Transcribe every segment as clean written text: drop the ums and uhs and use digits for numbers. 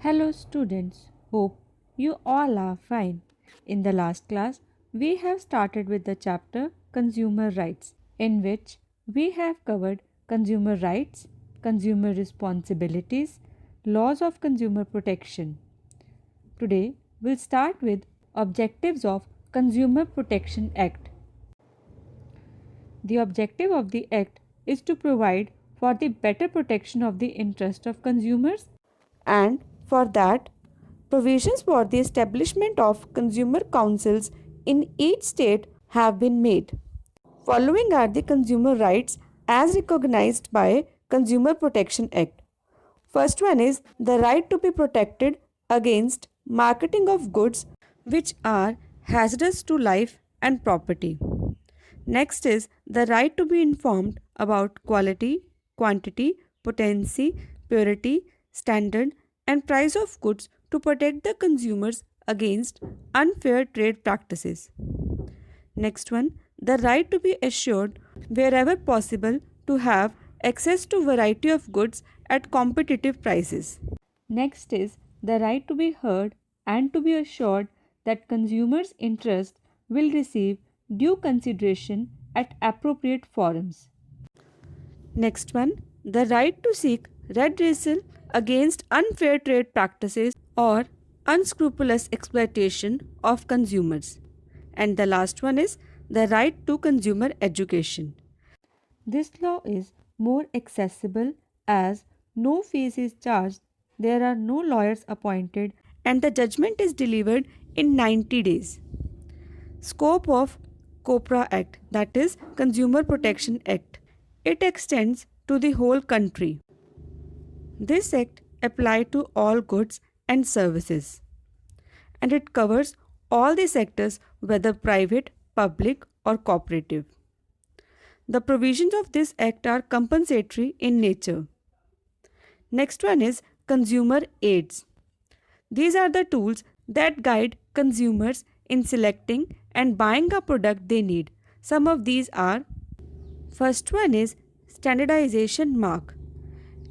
Hello students, hope you all are fine. In the last class, we have started with the chapter Consumer Rights, in which we have covered consumer rights, consumer responsibilities, laws of consumer protection. Today, we'll start with objectives of Consumer Protection Act. The objective of the Act is to provide for the better protection of the interest of consumers, and for that, provisions for the establishment of consumer councils in each state have been made. Following are the consumer rights as recognized by Consumer Protection Act. First one is the right to be protected against marketing of goods which are hazardous to life and property. Next is the right to be informed about quality, quantity, potency, purity, standard, and price of goods to protect the consumers against unfair trade practices. Next one, the right to be assured wherever possible to have access to variety of goods at competitive prices. Next is the right to be heard and to be assured that consumers' interests will receive due consideration at appropriate forums. Next one, the right to seek redressal against unfair trade practices or unscrupulous exploitation of consumers. And the last one is the right to consumer education. This law is more accessible as no fees is charged, there are no lawyers appointed, and the judgment is delivered in 90 days. Scope of COPRA Act, that is Consumer Protection Act. It extends to the whole country. This act applies to all goods and services, and it covers all the sectors, whether private, public, or cooperative. The provisions of this act are compensatory in nature. Next one is consumer aids. These are the tools that guide consumers in selecting and buying a product they need. Some of these are: first one is standardization mark.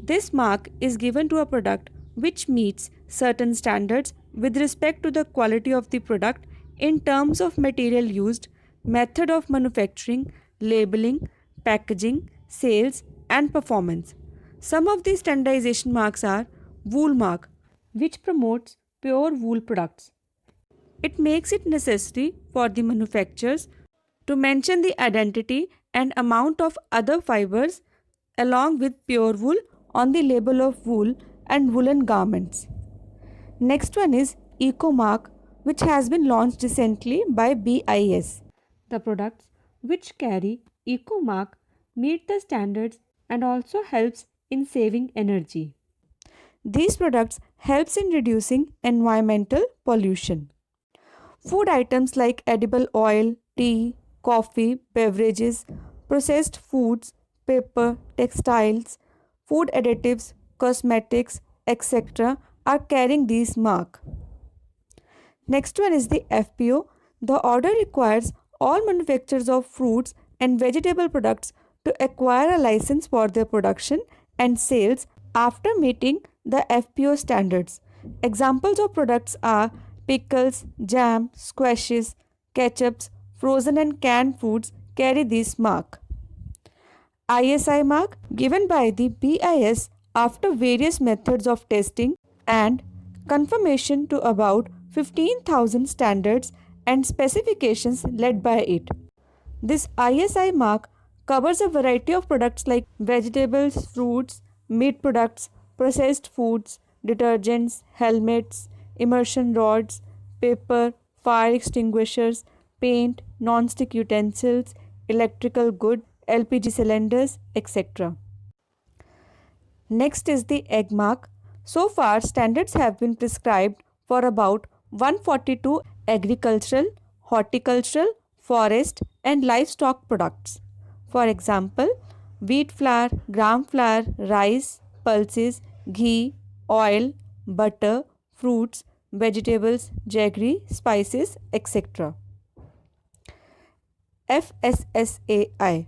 This mark is given to a product which meets certain standards with respect to the quality of the product in terms of material used, method of manufacturing, labeling, packaging, sales, and performance. Some of these standardization marks are wool mark, which promotes pure wool products. It makes it necessary for the manufacturers to mention the identity and amount of other fibers along with pure wool on the label of wool and woolen garments. Next one is EcoMark, which has been launched recently by BIS. The products which carry EcoMark meet the standards and also helps in saving energy. These products helps in reducing environmental pollution. Food items like edible oil, tea, coffee, beverages, processed foods, paper, textiles, food additives, cosmetics, etc. are carrying these mark. Next one is the FPO. The order requires all manufacturers of fruits and vegetable products to acquire a license for their production and sales after meeting the FPO standards. Examples of products are pickles, jam, squashes, ketchups, frozen and canned foods carry this mark. ISI mark given by the BIS after various methods of testing and confirmation to about 15,000 standards and specifications led by it. This ISI mark covers a variety of products like vegetables, fruits, meat products, processed foods, detergents, helmets, immersion rods, paper, fire extinguishers, paint, non-stick utensils, electrical good, LPG cylinders, etc. Next is the egg mark. So far, standards have been prescribed for about 142 agricultural, horticultural, forest, and livestock products. For example, wheat flour, gram flour, rice, pulses, ghee, oil, butter, fruits, vegetables, jaggery, spices, etc. FSSAI,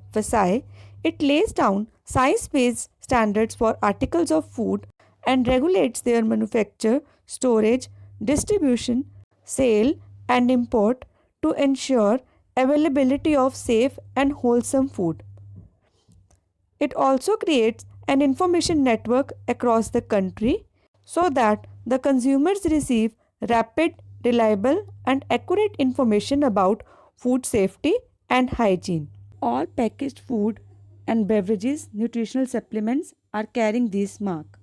it lays down science-based standards for articles of food and regulates their manufacture, storage, distribution, sale, and import to ensure availability of safe and wholesome food. It also creates an information network across the country so that the consumers receive rapid, reliable, and accurate information about food safety and hygiene. All packaged food and beverages, nutritional supplements are carrying this mark.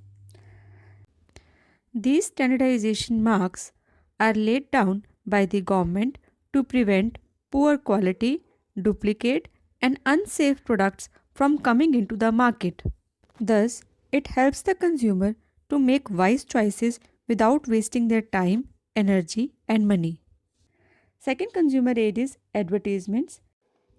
These standardization marks are laid down by the government to prevent poor quality, duplicate, and unsafe products from coming into the market. Thus, it helps the consumer to make wise choices without wasting their time, energy, and money. Second consumer aid is advertisements.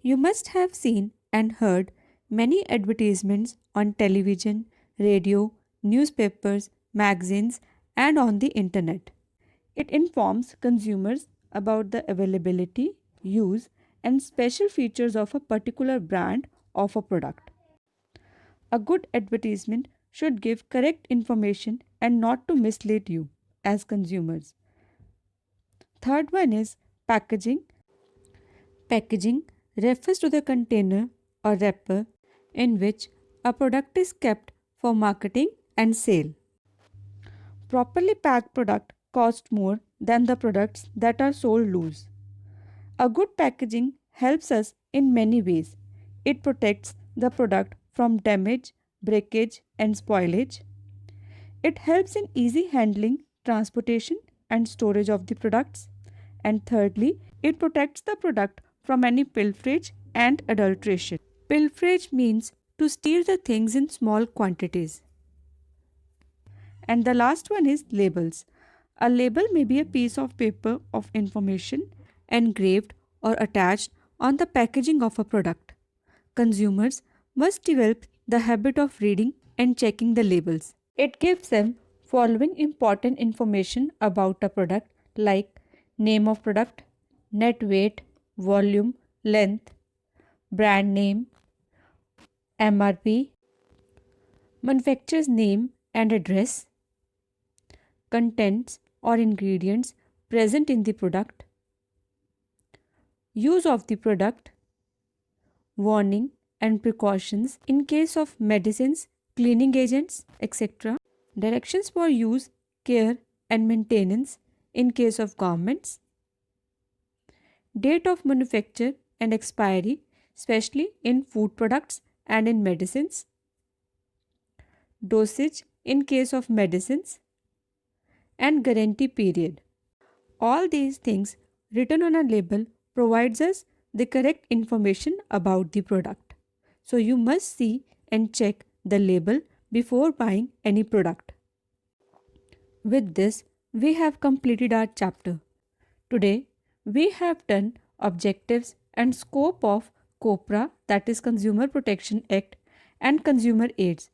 You must have seen and heard many advertisements on television, radio, newspapers, magazines, and on the internet. It informs consumers about the availability, use, and special features of a particular brand of a product. A good advertisement should give correct information and not to mislead you as consumers. Third one is packaging. Packaging refers to the container or wrapper in which a product is kept for marketing and sale. Properly packed product cost more than the products that are sold loose. A good packaging helps us in many ways. It protects the product from damage, breakage, and spoilage. It helps in easy handling, transportation, and storage of the products. And thirdly, it protects the product from any pilferage and adulteration. Pilferage means to steal the things in small quantities. And the last one is labels. A label may be a piece of paper of information engraved or attached on the packaging of a product. Consumers must develop the habit of reading and checking the labels. It gives them following important information about a product like name of product, net weight, volume, length, brand name, MRP, manufacturer's name and address, contents or ingredients present in the product, use of the product, warning and precautions in case of medicines, cleaning agents, etc., directions for use, care, and maintenance in case of garments, date of manufacture and expiry, especially in food products and in medicines, dosage in case of medicines, and guarantee period. All these things written on a label provides us the correct information about the product. So you must see and check the label before buying any product. With this, we have completed our chapter. Today, we have done objectives and scope of COPRA, that is Consumer Protection Act, and consumer aids.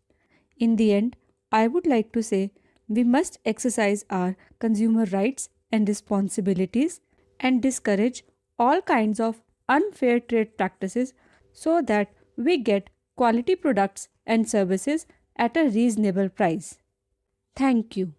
In the end, I would like to say we must exercise our consumer rights and responsibilities and discourage all kinds of unfair trade practices so that we get quality products and services at a reasonable price. Thank you.